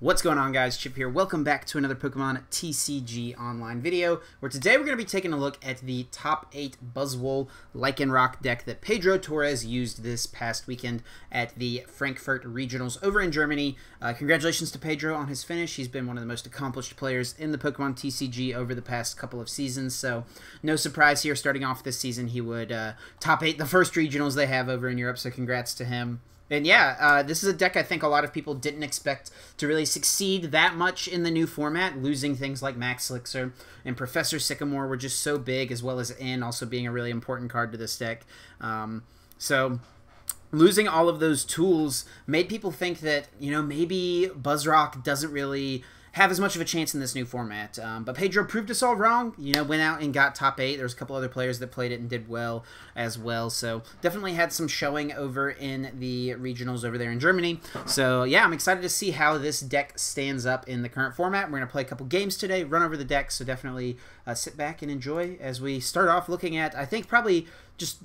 What's going on, guys? Chip here. Welcome back to another Pokemon TCG online video, where today we're going to be taking a look at the top 8 Buzzwole Lycanroc deck that Pedro Torres used this past weekend at the Frankfurt Regionals over in Germany. Congratulations to Pedro on his finish. He's been one of the most accomplished players in the Pokemon TCG over the past couple of seasons, so no surprise here. Starting off this season, he would top 8 the first Regionals they have over in Europe, so congrats to him. And yeah, this is a deck I think a lot of people didn't expect to really succeed that much in the new format. Losing things like Max Elixir and Professor Sycamore were just so big, as well as In also being a really important card to this deck. So losing all of those tools made people think that, you know, maybe Buzzrock doesn't really have as much of a chance in this new format. But Pedro proved us all wrong. You know, went out and got top 8. There was a couple other players that played it and did well as well. So definitely had some showing over in the regionals over there in Germany. So yeah, I'm excited to see how this deck stands up in the current format. We're going to play a couple games today, run over the deck. So definitely sit back and enjoy as we start off looking at, I think, probably just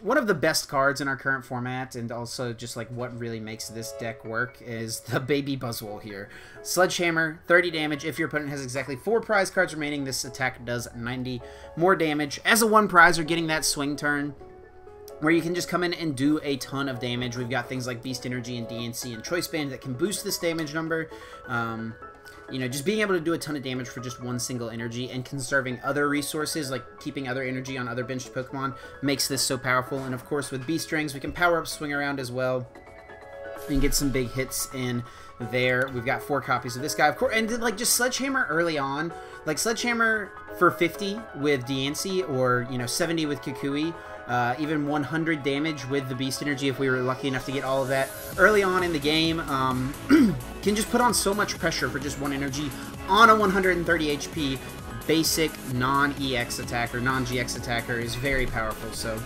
one of the best cards in our current format, and also just like what really makes this deck work, is the baby Buzzwole here. Sledgehammer, 30 damage. If your opponent has exactly 4 prize cards remaining, this attack does 90 more damage. As a 1 prize, you're getting that swing turn where you can just come in and do a ton of damage. We've got things like Beast Energy and Diancie and Choice Band that can boost this damage number. You know, just being able to do a ton of damage for just 1 single energy and conserving other resources, like keeping other energy on other benched Pokemon, makes this so powerful. And of course, with Beast Rings, we can power up Swing Around as well and get some big hits in there. We've got 4 copies of this guy, of course, and like just Sledgehammer early on, like Sledgehammer for 50 with Diancie, or, you know, 70 with Kukui. Even 100 damage with the Beast Energy if we were lucky enough to get all of that early on in the game. Can just put on so much pressure for just 1 energy on a 130 HP basic non-EX attacker, non-GX attacker is very powerful. So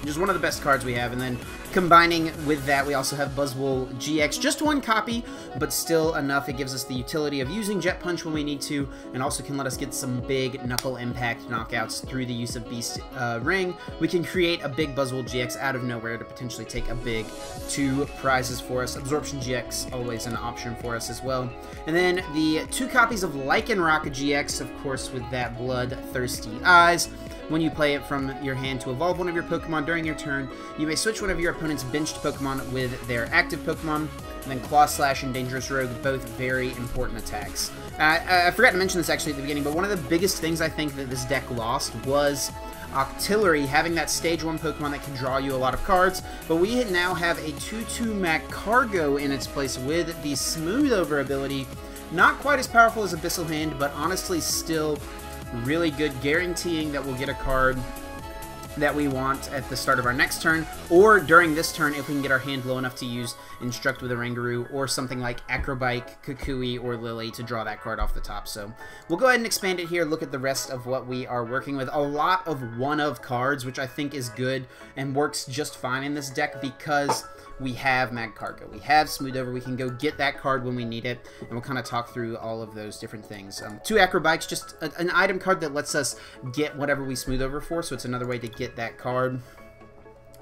just one of the best cards we have. And then combining with that, we also have Buzzwole-GX, just 1 copy, but still enough. It gives us the utility of using Jet Punch when we need to, and also can let us get some big Knuckle Impact knockouts through the use of Beast Ring. We can create a big Buzzwole-GX out of nowhere to potentially take a big 2 prizes for us. Absorption GX, always an option for us as well. And then the 2 copies of Lycanroc-GX, of course, with that bloodthirsty eyes. When you play it from your hand to evolve one of your Pokemon during your turn, you may switch one of your opponent's benched Pokemon with their active Pokemon. And then Claw Slash and Dangerous Rogue, both very important attacks. I forgot to mention this actually at the beginning, but one of the biggest things I think that this deck lost was Octillery, having that stage 1 Pokemon that can draw you a lot of cards. But we now have a 2/2 Magcargo in its place with the Smooth Over ability. Not quite as powerful as Abyssal Hand, but honestly still really good, guaranteeing that we'll get a card that we want at the start of our next turn, or during this turn if we can get our hand low enough to use Instruct with Oranguru, or something like Acro Bike, Kukui, or Lillie to draw that card off the top. So we'll go ahead and expand it here, look at the rest of what we are working with. A lot of one-of cards, which I think is good and works just fine in this deck because we have Magcargo, we have Smooth Over, we can go get that card when we need it, and we'll kind of talk through all of those different things. 2 Acro Bikes, just an item card that lets us get whatever we Smooth Over for, so it's another way to get that card.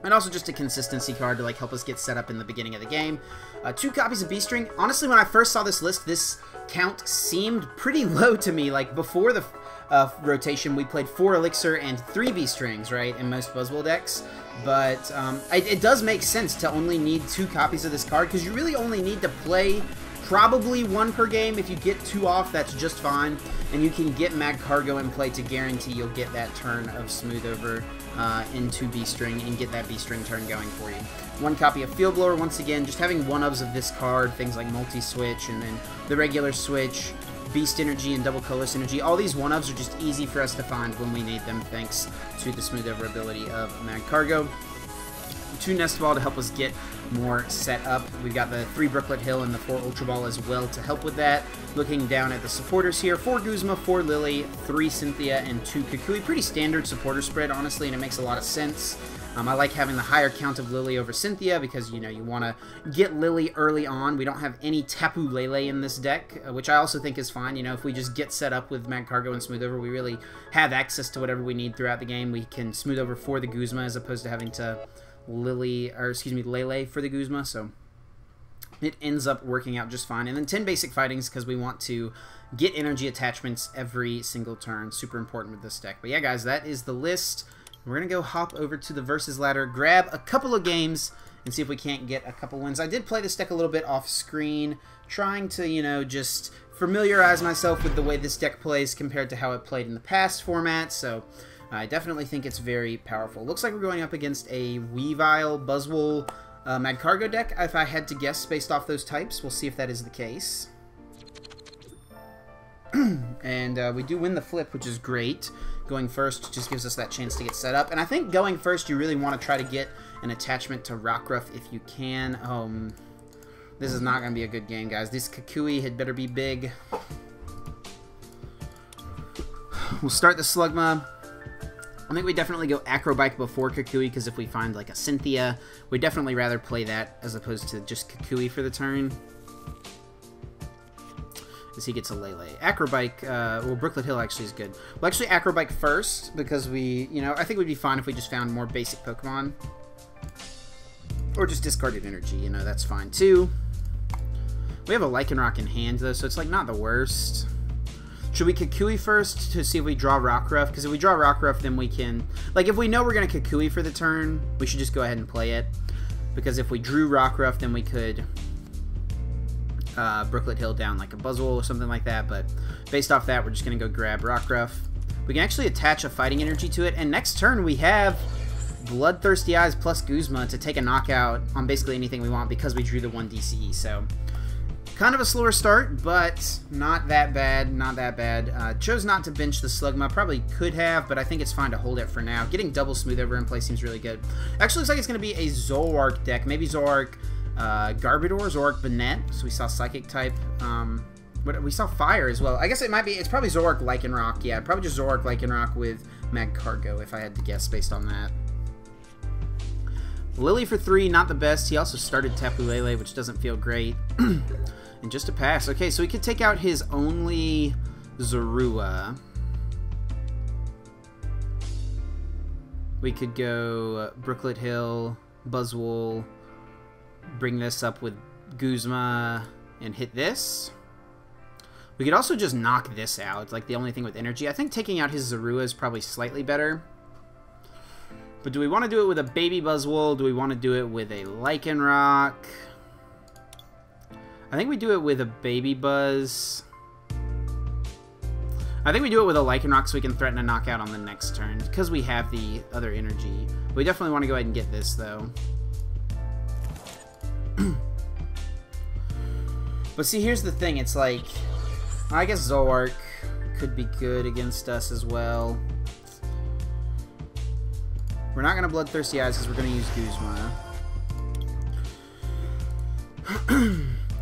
And also just a consistency card to like help us get set up in the beginning of the game. 2 copies of Beast Ring. Honestly, when I first saw this list, this count seemed pretty low to me. Like before the rotation, we played 4 Elixir and 3 Beast Rings, right, in most Buzzwole decks. But it does make sense to only need 2 copies of this card, because you really only need to play probably 1 per game. If you get 2 off, that's just fine. And you can get Magcargo in play to guarantee you'll get that turn of Smooth Over into Beast Ring and get that Beast Ring turn going for you. 1 copy of Field Blower, once again, just having 1-ofs of this card, things like Multi-Switch and then the regular Switch, Beast Energy and Double Colorless Energy. All these 1-ofs are just easy for us to find when we need them, thanks to the Smooth Over ability of Magcargo. 2 Nest Ball to help us get more set up. We've got the 3 Brooklet Hill and the 4 Ultra Ball as well to help with that. Looking down at the supporters here, 4 Guzma, 4 Lillie, 3 Cynthia, and 2 Kukui. Pretty standard supporter spread, honestly, and it makes a lot of sense. I like having the higher count of Lillie over Cynthia because, you know, you want to get Lillie early on. We don't have any Tapu Lele in this deck, which I also think is fine. You know, if we just get set up with Magcargo and Smooth Over, we really have access to whatever we need throughout the game. We can Smooth Over for the Guzma as opposed to having to Lele for the Guzma. So it ends up working out just fine. And then 10 basic fightings because we want to get energy attachments every single turn. Super important with this deck. But yeah, guys, that is the list. We're going to go hop over to the Versus ladder, grab a couple of games, and see if we can't get a couple wins. I did play this deck a little bit off screen, trying to, you know, just familiarize myself with the way this deck plays compared to how it played in the past format. So I definitely think it's very powerful. Looks like we're going up against a Weavile Buzzwole Magcargo deck, if I had to guess based off those types. We'll see if that is the case. And we do win the flip, which is great. Going first just gives us that chance to get set up. And I think going first, you really want to try to get an attachment to Rockruff if you can. This is not going to be a good game, guys. This Kukui had better be big. We'll start the Slugma. I think we definitely go Acro Bike before Kukui, because if we find like a Cynthia, we'd definitely rather play that as opposed to just Kukui for the turn. As he gets a Lele. Acro Bike, well, Brooklet Hill actually is good. Well, actually, Acro Bike first, because we, you know, I think we'd be fine if we just found more basic Pokemon. Or just discarded energy, you know, that's fine too. We have a Lycanroc in hand, though, so it's like not the worst. Should we Kukui first to see if we draw Rockruff? Because if we draw Rockruff, then we can... Like, if we know we're going to Kukui for the turn, we should just go ahead and play it. Because if we drew Rockruff, then we could Brooklet Hill down like a Buzzwole or something like that. But based off that, we're just going to go grab Rockruff. We can actually attach a Fighting Energy to it. And next turn, we have Bloodthirsty Eyes plus Guzma to take a knockout on basically anything we want because we drew the 1 DCE. So... kind of a slower start, but not that bad, not that bad. Chose not to bench the Slugma. Probably could have, but I think it's fine to hold it for now. Getting double smooth over in play seems really good. Actually looks like it's going to be a Zoroark deck. Maybe Zoroark Garbodor, Zoroark Banette. So we saw Psychic type. We saw Fire as well. I guess it might be, it's probably Zoroark Lycanroc. Yeah, probably just Zoroark Lycanroc with Magcargo, if I had to guess based on that. Lillie for 3, not the best. He also started Tapu Lele, which doesn't feel great. And just a pass. Okay, so we could take out his only Zorua. We could go Brooklet Hill, Buzzwole, bring this up with Guzma, and hit this. We could also just knock this out. It's like the only thing with energy. I think taking out his Zorua is probably slightly better. But do we want to do it with a baby Buzzwole? Do we want to do it with a Lycanroc? I think we do it with a baby Buzz. I think we do it with a Lycanroc so we can threaten a knockout on the next turn, because we have the other energy. We definitely want to go ahead and get this, though. But see, here's the thing. It's like, I guess Zoroark could be good against us as well. We're not going to Bloodthirsty Eyes because we're going to use Guzma.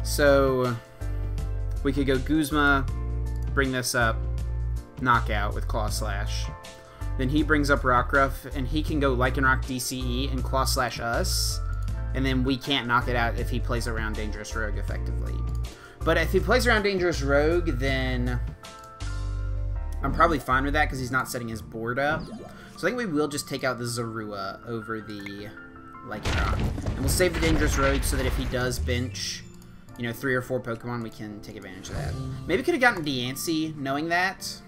So, we could go Guzma, bring this up, knockout with Claw Slash. Then he brings up Rockruff, and he can go Lycanroc DCE and Claw Slash us. And then we can't knock it out if he plays around Dangerous Rogue effectively. But if he plays around Dangerous Rogue, then I'm probably fine with that because he's not setting his board up. So I think we will just take out the Zorua over the Lycanroc. And we'll save the Dangerous Rogue so that if he does bench, you know, 3 or 4 Pokemon, we can take advantage of that. Maybe could have gotten Diancie knowing that.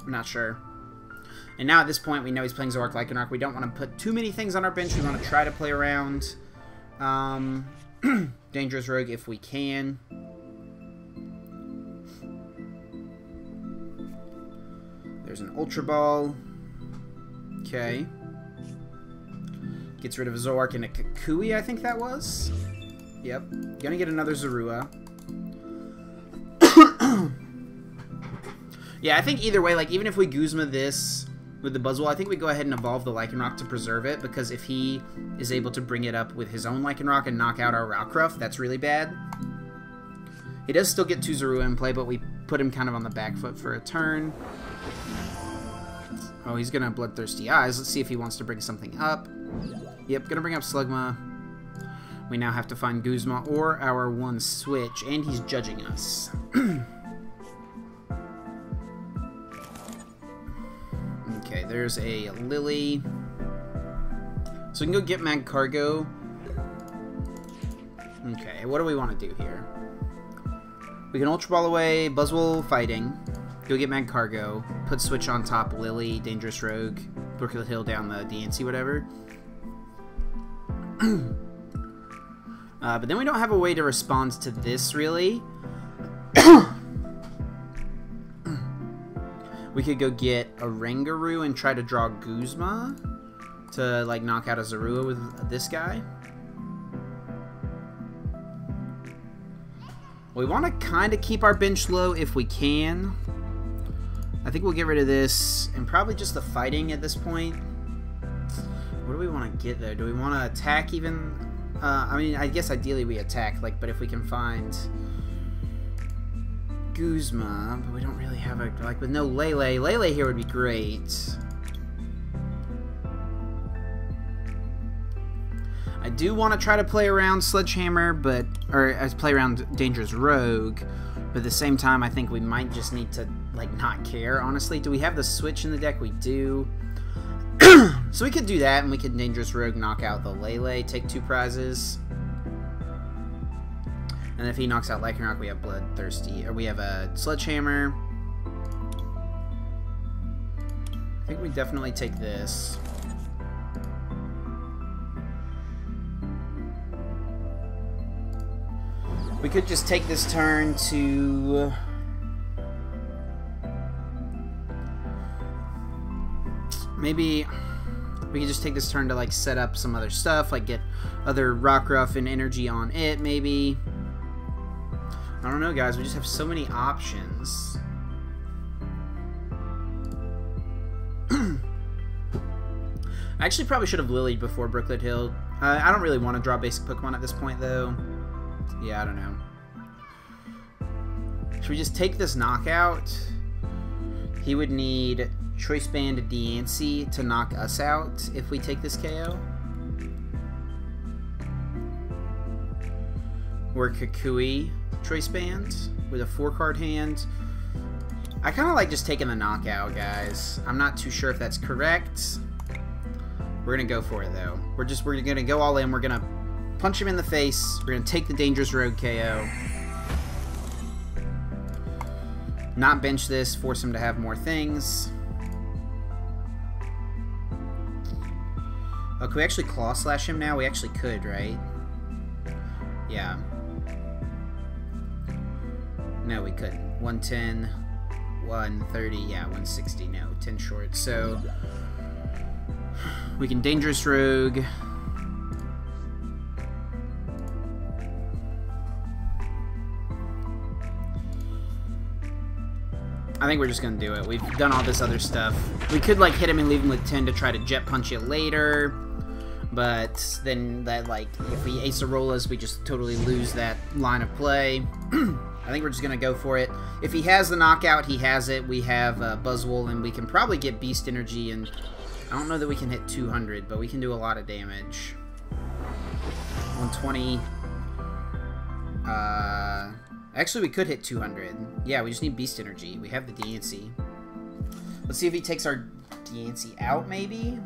I'm not sure. And now at this point, we know he's playing Zoroark Lycanroc. We don't want to put too many things on our bench. We want to try to play around Dangerous Rogue if we can. There's an Ultra Ball. Okay. Gets rid of a Zoroark and a Kukui, I think that was. Yep. Gonna get another Zorua. Yeah, I think either way, like, even if we Guzma this with the Buzzwole, I think we go ahead and evolve the Lycanroc to preserve it, because if he is able to bring it up with his own Lycanroc and knock out our Rockruff, that's really bad. He does still get 2 Zorua in play, but we put him kind of on the back foot for a turn. Oh, he's gonna Bloodthirsty Eyes. Let's see if he wants to bring something up. Yep, gonna bring up Slugma. We now have to find Guzma or our 1 switch, and he's judging us. Okay, there's a Lillie. So we can go get Magcargo. Okay, what do we want to do here? We can Ultra Ball away Buzzwole Fighting, go get Magcargo, put Switch on top Lillie, Dangerous Rogue, Brooklet Hill down the Diancie, whatever. But then we don't have a way to respond to this, really. We could go get Oranguru and try to draw Guzma to, like, knock out a Zorua with this guy. We want to kind of keep our bench low if we can. I think we'll get rid of this and probably just the fighting at this point. What do we want to get, though? Do we want to attack even? I mean, I guess ideally we attack, like, but if we can find Guzma, but we don't really have a, like, with no Lele. Lele here would be great. I do want to try to play around Sledgehammer, but, or play around Dangerous Rogue, but at the same time, I think we might just need to, like, not care, honestly. Do we have the Switch in the deck? We do. So we could do that, and we could Dangerous Rogue knock out the Lele, take 2 prizes. And if he knocks out Lycanroc, we have Bloodthirsty, or we have a Sledgehammer. I think we definitely take this. We could just take this turn to maybe we could just take this turn to, like, set up some other stuff, like get other Rockruff and energy on it, maybe. I don't know, guys. We just have so many options. I actually probably should have Lillied before Brooklet Hill. I don't really want to draw basic Pokemon at this point, though. Yeah, I don't know. Should we just take this knockout? He would need Choice Band Diancie to knock us out if we take this KO. Or Kukui Choice Band with a 4-card hand. I kind of like just taking the knockout, guys. I'm not too sure if that's correct. We're gonna go for it, though. We're gonna go all in. We're gonna punch him in the face. We're gonna take the Dangerous Rogue KO. Not bench this, force him to have more things. Oh, can we actually Claw Slash him now? We actually could, right? Yeah. No, we couldn't. 110, 130, yeah, 160, no, 10 short. So we can Dangerous Rogue. I think we're just gonna do it. We've done all this other stuff. We could, like, hit him and leave him with 10 to try to Jet Punch it later, but then that, like, if we Ace Arollas, we just totally lose that line of play. I think we're just gonna go for it. If he has the knockout, he has it. We have Buzzwole, and we can probably get Beast Energy, and I don't know that we can hit 200, but we can do a lot of damage. 120. Actually, we could hit 200. Yeah, we just need Beast Energy. We have the Diancie. Let's see if he takes our Diancie out, maybe?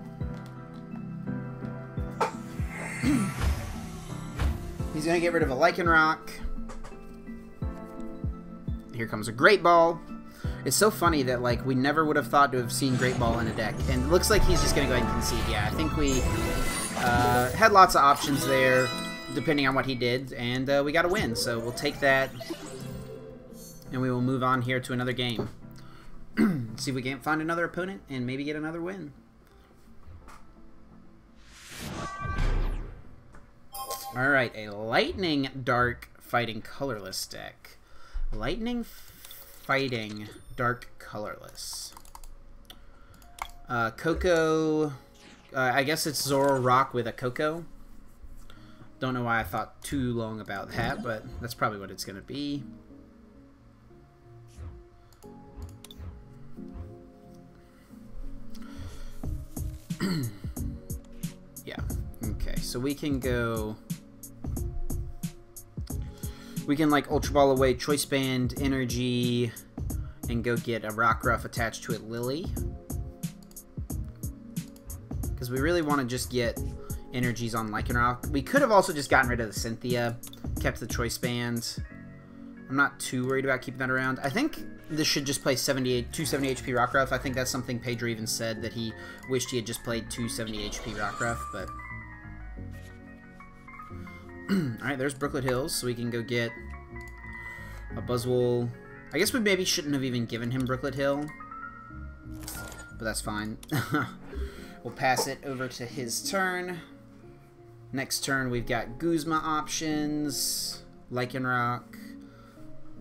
He's going to get rid of a Lycanroc. Here comes a Great Ball. It's so funny that, like, we never would have thought to have seen Great Ball in a deck. And it looks like he's just going to go ahead and concede. Yeah, I think we had lots of options there, depending on what he did, and we got a win, so we'll take that, and we will move on here to another game. See if we can't find another opponent and maybe get another win. Alright, a Lightning Dark Fighting Colorless deck. Lightning Fighting Dark Colorless. Coco, I guess it's Zoroark with a Coco. Don't know why I thought too long about that, but that's probably what it's going to be. Yeah, okay, so we can go... We can, like, Ultra Ball away Choice Band Energy and go get a Rockruff attached to it Lillie. Because we really want to just get energies on Lycanroc. We could have also just gotten rid of the Cynthia kept the choice band. I'm not too worried about keeping that around. I think this should just play 270 HP Rockruff. I think that's something Pedro even said, that he wished he had just played 270 HP Rockruff, but... Alright, there's Brooklet Hills, so we can go get a Buzzwole. I guess we maybe shouldn't have even given him Brooklet Hill, but that's fine. We'll pass it over to his turn. Next turn, we've got Guzma options, Lycanroc.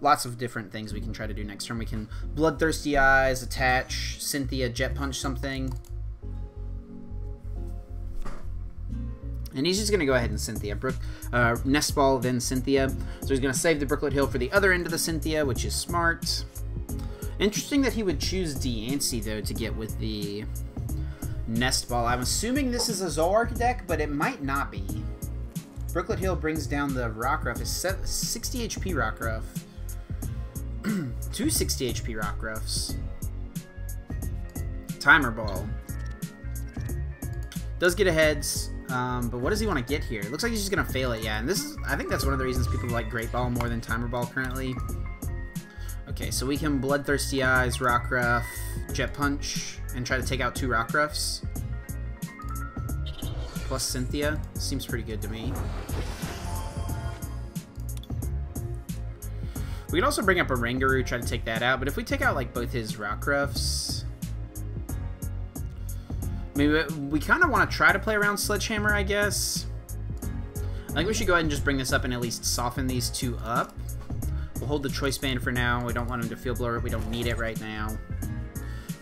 Lots of different things we can try to do next turn. We can Bloodthirsty Eyes, attach Cynthia, Jet Punch something. And he's just going to go ahead and Cynthia. Nest Ball, then Cynthia. So he's going to save the Brooklet Hill for the other end of the Cynthia, which is smart. Interesting that he would choose Diancie, though, to get with the Nest Ball. I'm assuming this is a Zoroark deck, but it might not be. Brooklet Hill brings down the Rockruff. It's 60 HP Rockruff. 260 HP Rockruffs. Timer Ball. Does get a heads. But what does he want to get here? It looks like he's just going to fail it, yeah. And this is, I think that's one of the reasons people like Great Ball more than Timer Ball currently. Okay, so we can Bloodthirsty Eyes, Rockruff, Jet Punch, and try to take out 2 Rockruffs. Plus Cynthia. Seems pretty good to me. We could also bring up Oranguru, try to take that out. But if we take out like both his Rockruffs... Maybe we kind of want to try to play around Sledgehammer, I guess. I think we should go ahead and just bring this up and at least soften these 2 up. We'll hold the Choice Band for now. We don't want him to Field Blower it. We don't need it right now.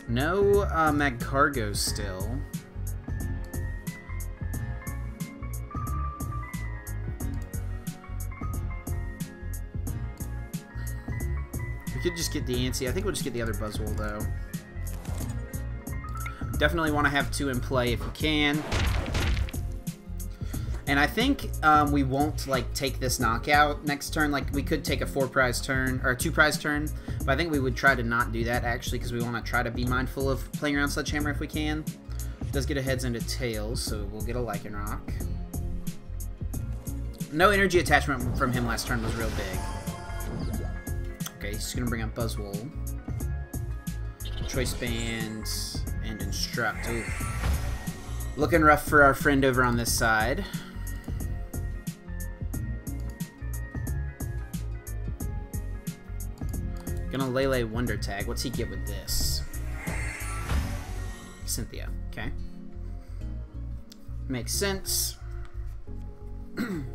No Magcargo still. We could just get Diancie. I think we'll just get the other Buzzwole, though. Definitely want to have 2 in play if you can. And I think we won't like take this knockout next turn. Like we could take a 4-prize turn or a 2-prize turn, but I think we would try to not do that actually because we want to try to be mindful of playing around Sledgehammer if we can. It does get a heads into tails, so we'll get a Lycanroc. No energy attachment from him last turn was real big. Okay, he's gonna bring up Buzzwole. Choice Band. And Instruct. Ooh. Looking rough for our friend over on this side. Gonna Lele Wonder Tag. What's he get with this? Cynthia. Okay. Makes sense. And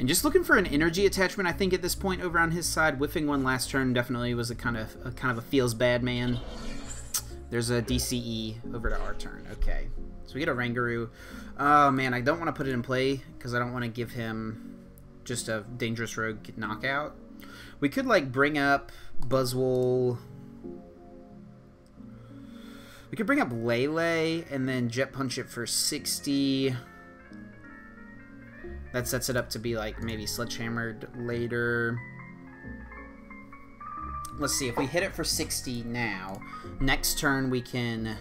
just looking for an energy attachment, I think, at this point over on his side. Whiffing one last turn definitely was a kind of a feels bad man. There's a DCE over to our turn. Okay. So we get a Oranguru. Oh, man, I don't want to put it in play because I don't want to give him just a Dangerous Rogue knockout. We could, like, bring up Buzzwole. We could bring up Lele and then Jet Punch it for 60. That sets it up to be, like, maybe Sledgehammered later. Let's see, if we hit it for 60 now, next turn we can,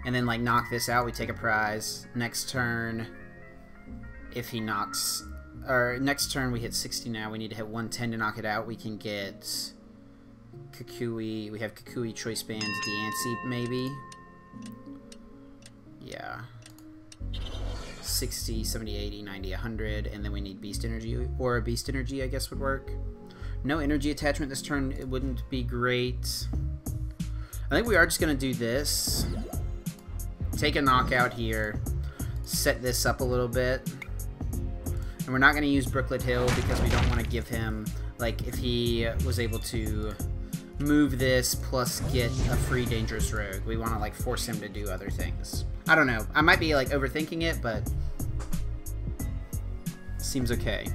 and then like knock this out, we take a prize. Next turn, if he knocks, or next turn we hit 60 now, we need to hit 110 to knock it out. We can get Kukui, we have Kukui, Choice Band, Diancie maybe. Yeah. 60, 70, 80, 90, 100, and then we need Beast Energy, or a Beast Energy I guess would work. No energy attachment this turn, it wouldn't be great. I think we are just going to do this. Take a knockout here. Set this up a little bit. And we're not going to use Brooklet Hill because we don't want to give him, like, if he was able to move this plus get a free Dangerous Rogue. We want to, like, force him to do other things. I don't know. I might be, like, overthinking it, but seems okay.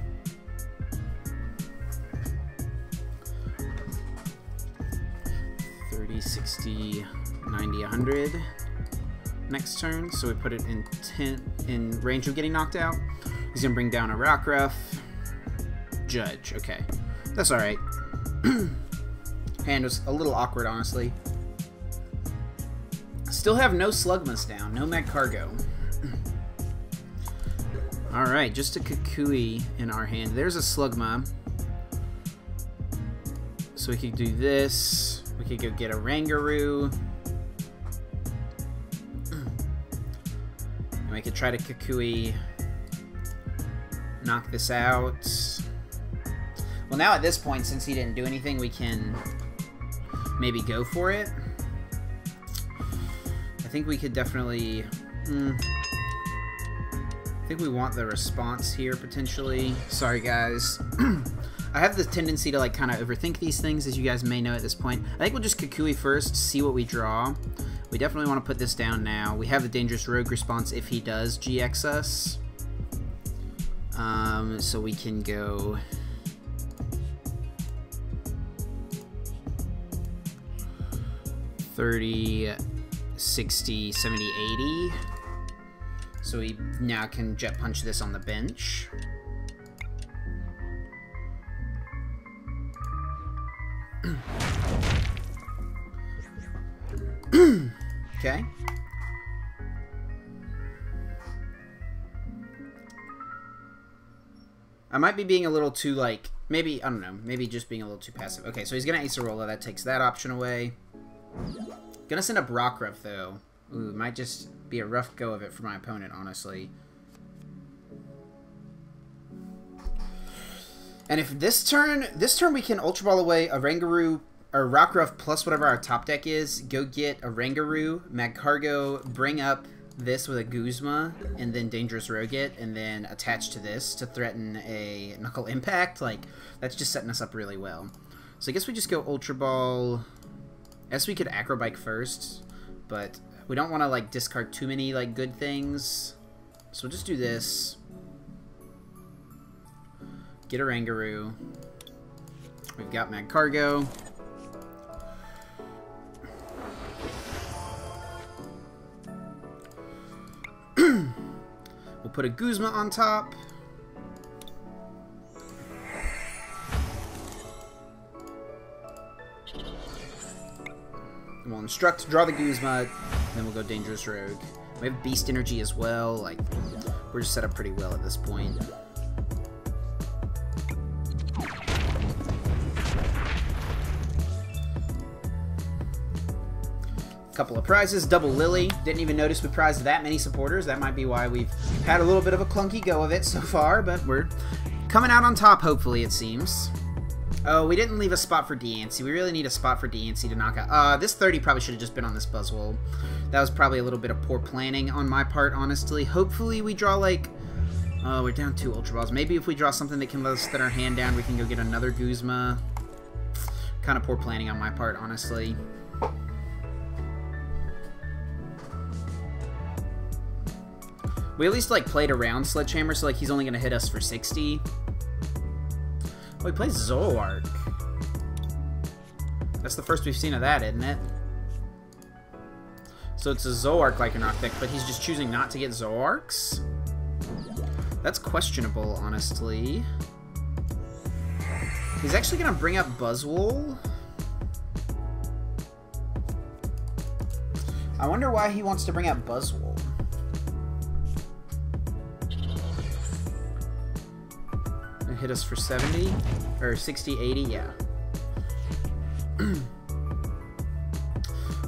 $30, $60, $90, $100 next turn, so we put it in range of getting knocked out. He's gonna bring down a Rockruff. Judge, okay. That's alright. Hand was a little awkward, honestly. Still have no Slugmas down, no Magcargo. Alright, just a Kukui in our hand. There's a Slugma. So we could do this. We could go get a Oranguru. And we could try to Kukui knock this out. Well, now at this point, since he didn't do anything, we can maybe go for it. I think we could definitely... I think we want the response here, potentially. Sorry, guys. I have the tendency to, like, kind of overthink these things, as you guys may know at this point. I think we'll just Kukui first, see what we draw. We definitely want to put this down now. We have the Dangerous Rogue response if he does GX us. So we can go... 30, 60, 70, 80. So we now can Jet Punch this on the bench. Okay. I might be being a little too, like, maybe, I don't know, maybe just being a little too passive. Okay, so he's gonna Acerola. That takes that option away. Gonna send up Rockruff, though. Ooh, might just be a rough go of it for my opponent, honestly. And if this turn we can Ultra Ball away Oranguru, or Rockruff plus whatever our top deck is, go get Oranguru, Magcargo, bring up this with a Guzma, and then Dangerous Rogue it, and then attach to this to threaten a Knuckle Impact. Like, that's just setting us up really well. So I guess we just go Ultra Ball. I guess we could Acro Bike first, but we don't want to, like, discard too many, like, good things. So we'll just do this. Get Oranguru. We've got Magcargo. We'll put a Guzma on top. We'll instruct, draw the Guzma, then we'll go Dangerous Rogue. We have Beast Energy as well. Like, we're just set up pretty well at this point. Couple of prizes, double Lillie. Didn't even notice we prized that many supporters. That might be why we've had a little bit of a clunky go of it so far, but we're coming out on top, hopefully, it seems. Oh, we didn't leave a spot for Diancie. We really need a spot for Diancie to knock out. This 30 probably should have just been on this Buzzwole. That was probably a little bit of poor planning on my part, honestly. Hopefully we draw, like... Oh, we're down 2 Ultra Balls. Maybe if we draw something that can let us set our hand down, we can go get another Guzma. Kind of poor planning on my part, honestly. We at least, like, played around Sledgehammer, so, like, he's only going to hit us for 60. Oh, he plays Zoroark. That's the first we've seen of that, isn't it? So it's a Zoroark Lycanroc deck, but he's just choosing not to get Zoroarks? That's questionable, honestly. He's actually going to bring up Buzzwole. I wonder why he wants to bring up Buzzwole. Hit us for 70 or 60, 80, yeah.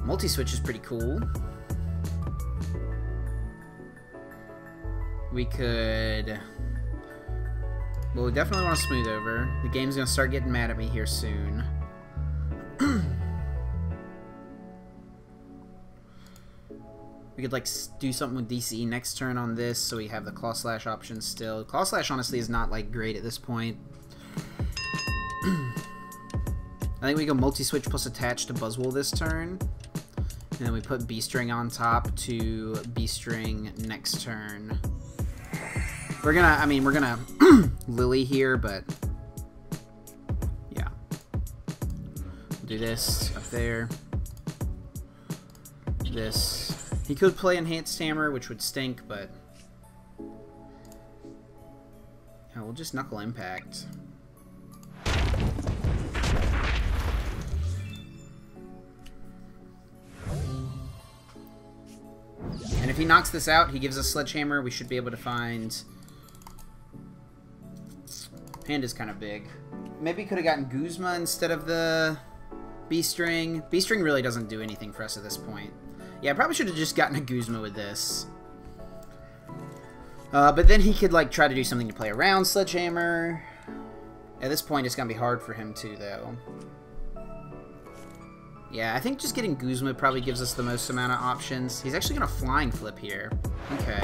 Multi-switch is pretty cool. We could... Well, we definitely want to smooth over. The game's going to start getting mad at me here soon. We could, like, do something with DCE next turn on this, so we have the Claw Slash option still. Claw Slash, honestly, is not, like, great at this point. I think we go Multi-Switch plus attach to Buzzwole this turn. And then we put Beast Ring on top to Beast Ring next turn. We're gonna, I mean, we're gonna Lillie here, but... Yeah. We'll do this up there. This... He could play Enhanced Hammer, which would stink, but... Yeah, we'll just Knuckle Impact. And if he knocks this out, he gives us Sledgehammer. We should be able to find Hand is kind of big. Maybe could have gotten Guzma instead of the Beast Ring. Beast Ring really doesn't do anything for us at this point. Yeah, I probably should have just gotten a Guzma with this. But then he could, like, try to do something to play around Sledgehammer. At this point, it's going to be hard for him, too, though. Yeah, I think just getting Guzma probably gives us the most amount of options. He's actually going to Flying Flip here. Okay.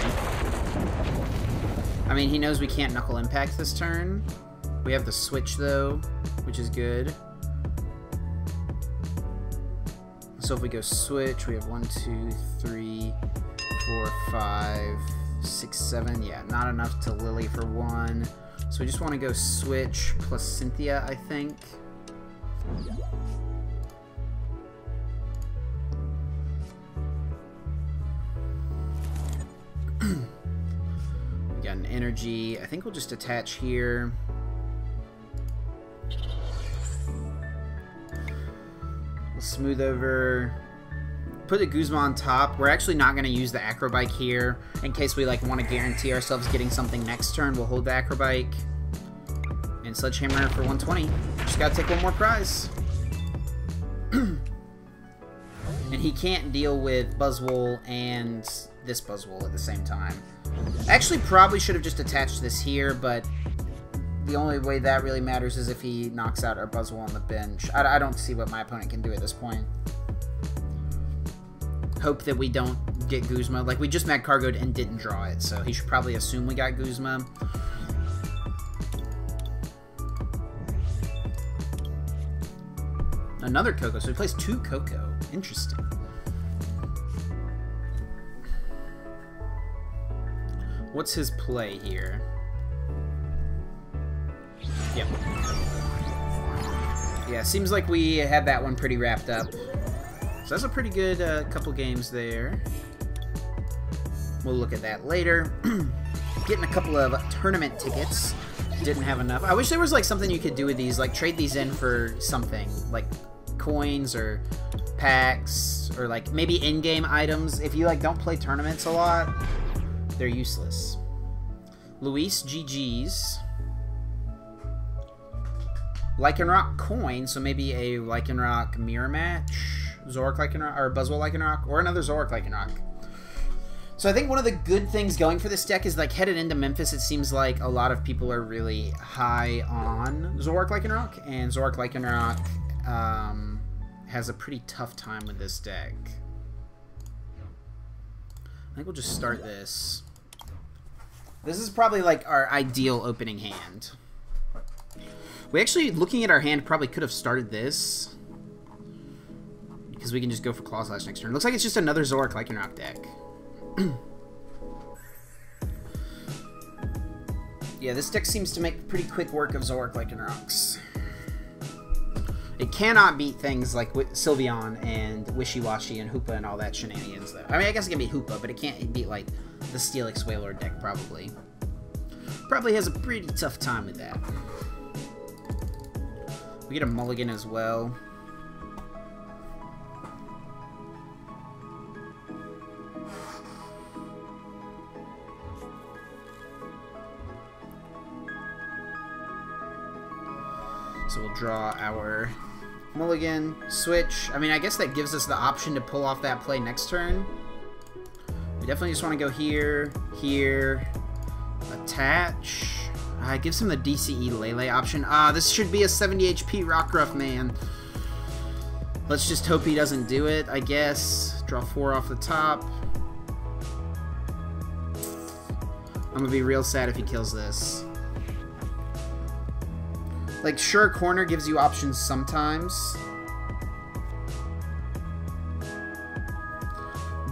I mean, he knows we can't Knuckle Impact this turn. We have the Switch, though, which is good. So if we go Switch, we have 1, 2, 3, 4, 5, 6, 7. Yeah, not enough to Lillie for 1. So we just want to go Switch plus Cynthia, I think. We got an Energy. I think we'll just attach here. We'll smooth over. Put the Guzma on top. We're actually not going to use the Acro Bike here in case we like want to guarantee ourselves getting something next turn. We'll hold the Acro Bike and Sledgehammer for 120. Just got to take one more prize. And he can't deal with Buzzwole and this Buzzwole at the same time. Actually, probably should have just attached this here, but the only way that really matters is if he knocks out our Buzzwole on the bench. I don't see what my opponent can do at this point. Hope that we don't get Guzma. Like, we just Magcargo'd and didn't draw it, so he should probably assume we got Guzma. Another Coco, so he plays 2 Coco. Interesting. What's his play here? Yep. Yeah, seems like we had that one pretty wrapped up. So that's a pretty good couple games there. We'll look at that later. Getting a couple of tournament tickets. Didn't have enough. I wish there was like something you could do with these, like trade these in for something, like coins or packs or like maybe in-game items. If you like don't play tournaments a lot, they're useless. Luis GG's. Lycanroc coin, so maybe a Lycanroc mirror match. Zoroark Lycanroc, or Buzzwole Lycanroc, or another Zoroark Lycanroc. So I think one of the good things going for this deck is, like, headed into Memphis, it seems like a lot of people are really high on Zoroark Lycanroc, and Zoroark Lycanroc has a pretty tough time with this deck. I think we'll just start this. This is probably, like, our ideal opening hand. We actually, looking at our hand, probably could have started this. Because we can just go for Claw Slash next turn. Looks like it's just another Zoroark Lycanroc deck. Yeah, this deck seems to make pretty quick work of Zoroark Lycanrocs. It cannot beat things like Sylveon and Wishy-Washy and Hoopa and all that shenanigans, though. I mean, I guess it can beat Hoopa, but it can't beat, like, the Steelix Wailord deck, probably. Probably has a pretty tough time with that. We get a mulligan as well. So we'll draw our mulligan, switch. I mean, I guess that gives us the option to pull off that play next turn. We definitely just want to go here, here, attach. It gives him the DCE Lele option. This should be a 70 HP Rockruff, man. Let's just hope he doesn't do it, I guess. Draw 4 off the top. I'm going to be real sad if he kills this. Like, sure, corner gives you options sometimes.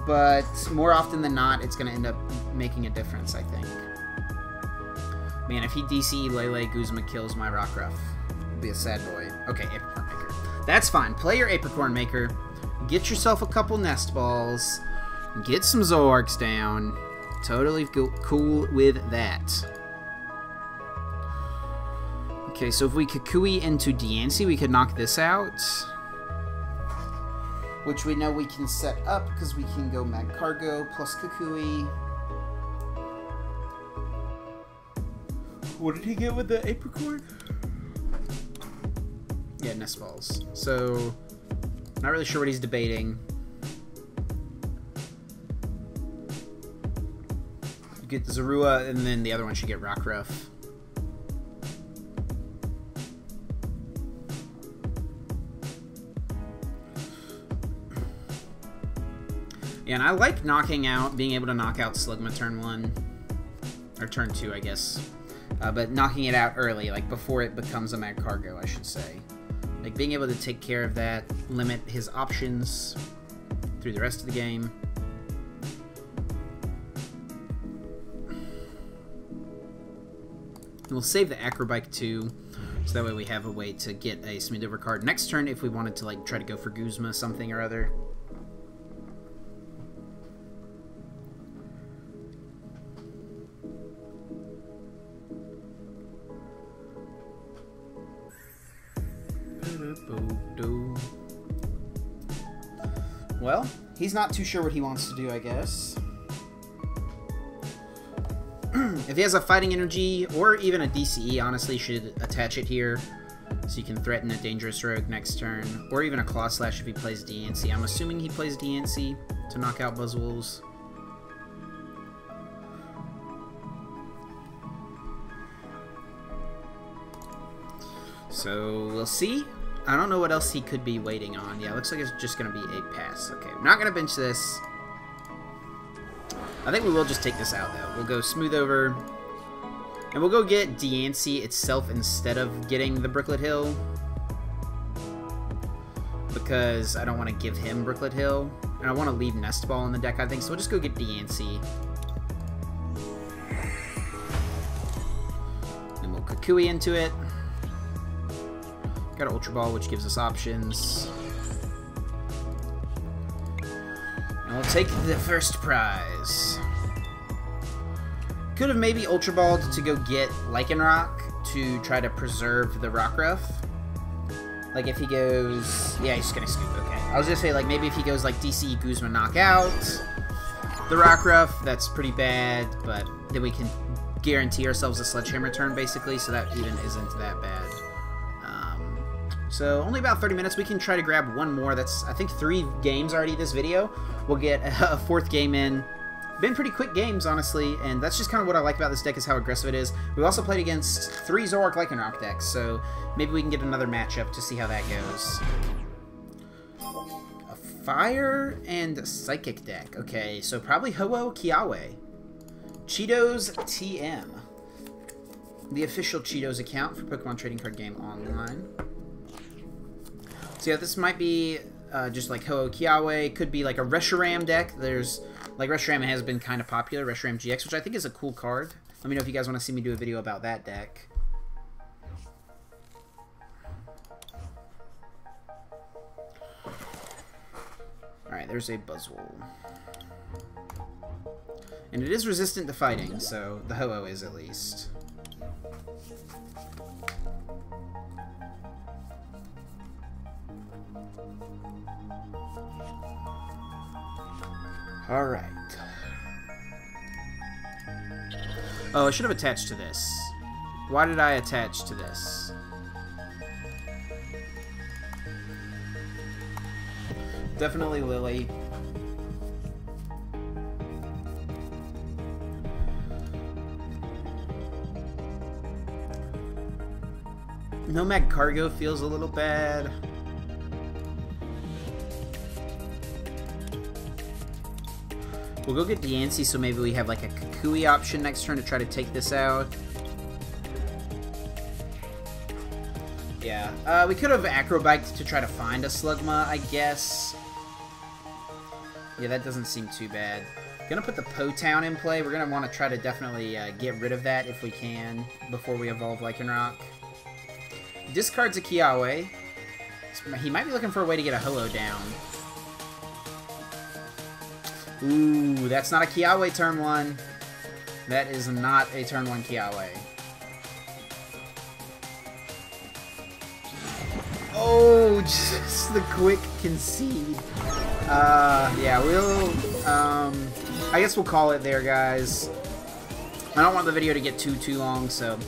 But more often than not, it's going to end up making a difference, I think. Man, if he DCE Lele, Guzma kills my Rockruff. It'll be a sad boy. Okay, Apricorn Maker. That's fine. Play your Apricorn Maker. Get yourself a couple Nest Balls. Get some Zoroarks down. Totally cool with that. Okay, so if we Kukui into Diancie, we could knock this out. Which we know we can set up because we can go Magcargo plus Kukui. What did he get with the apricorn? Yeah, nest balls. So, not really sure what he's debating. You get the Zorua, and then the other one should get Rockruff. Yeah, and I like being able to knock out Slugma turn 1. Or turn 2, I guess. But knocking it out early, like before it becomes a Magcargo, I should say. Like being able to take care of that, limit his options through the rest of the game. And we'll save the Acro Bike too, so that way we have a way to get a smooth over card next turn if we wanted to like try to go for Guzma something or other. Well, he's not too sure what he wants to do, I guess. If he has a Fighting Energy, or even a DCE, honestly, should attach it here. So you can threaten a Dangerous Rogue next turn. Or even a Claw Slash if he plays Diancie. I'm assuming he plays Diancie to knock out Buzzwoles. So, we'll see. I don't know what else he could be waiting on. Yeah, looks like it's just going to be a pass. Okay, we're not going to bench this. I think we will just take this out, though. We'll go smooth over. And we'll go get Diancie itself instead of getting the Brooklet Hill. Because I don't want to give him Brooklet Hill. And I want to leave Nest Ball in the deck, I think. So we'll just go get Diancie. Then we'll Kukui into it. Got an Ultra Ball, which gives us options. And we'll take the first prize. Could have maybe Ultra Balled to go get Lycanroc to try to preserve the Rockruff. Like if he goes... Yeah, he's just gonna scoop, okay. I was gonna say, like, maybe if he goes like DC Guzma knockout the Rockruff, that's pretty bad, but then we can guarantee ourselves a Sledgehammer turn, basically, so that even isn't that bad. So, only about 30 minutes. We can try to grab one more. That's, I think, 3 games already this video. We'll get a 4th game in. Been pretty quick games, honestly, and that's just kind of what I like about this deck is how aggressive it is. We've also played against 3 Zoroark Lycanroc decks, so maybe we can get another matchup to see how that goes. A Fire and Psychic deck. Okay, so probably Ho-Oh Kiawe. Cheetos TM. The official Cheetos account for Pokemon Trading Card Game Online. So yeah, this might be just like Ho-Oh Kiawe. Could be like a Reshiram deck. There's, like, Reshiram has been kind of popular. Reshiram GX, which I think is a cool card. Let me know if you guys want to see me do a video about that deck. Alright, there's a Buzzwole. And it is resistant to fighting, so the Ho-Oh is at least. Alright. Oh, I should have attached to this. Why did I attach to this? Definitely Lillie. No Magcargo feels a little bad. We'll go get Diancie, so maybe we have like a Kukui option next turn to try to take this out. Yeah, we could have Acro Biked to try to find a Slugma, I guess. Yeah, that doesn't seem too bad. Gonna put the Po-Town in play. We're gonna want to try to definitely get rid of that if we can before we evolve Lycanroc. Discards a Kiawe. He might be looking for a way to get a Ho-Oh down. Ooh, that's not a Kiawe turn 1. That is not a turn 1 Kiawe. Oh, just the quick concede. Yeah, we'll, I guess we'll call it there, guys. I don't want the video to get too long, so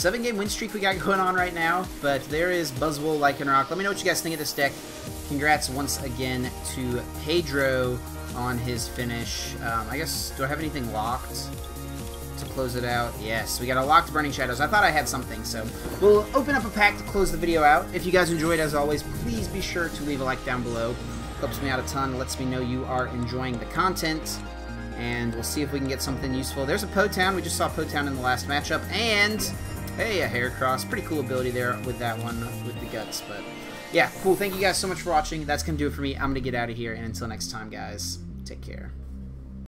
7-game win streak we got going on right now, but there is Buzzwole Lycanroc. Let me know what you guys think of this deck. Congrats once again to Pedro on his finish. I guess, do I have anything locked to close it out? Yes, we got a locked Burning Shadows. I thought I had something, so we'll open up a pack to close the video out. If you guys enjoyed, as always, please be sure to leave a like down below. Helps me out a ton, lets me know you are enjoying the content, and we'll see if we can get something useful. There's a Potown. We just saw Potown in the last matchup, and hey, a Heracross. Pretty cool ability there with that one, with the guts, but yeah, cool. Thank you guys so much for watching. That's going to do it for me. I'm going to get out of here, and until next time, guys, take care.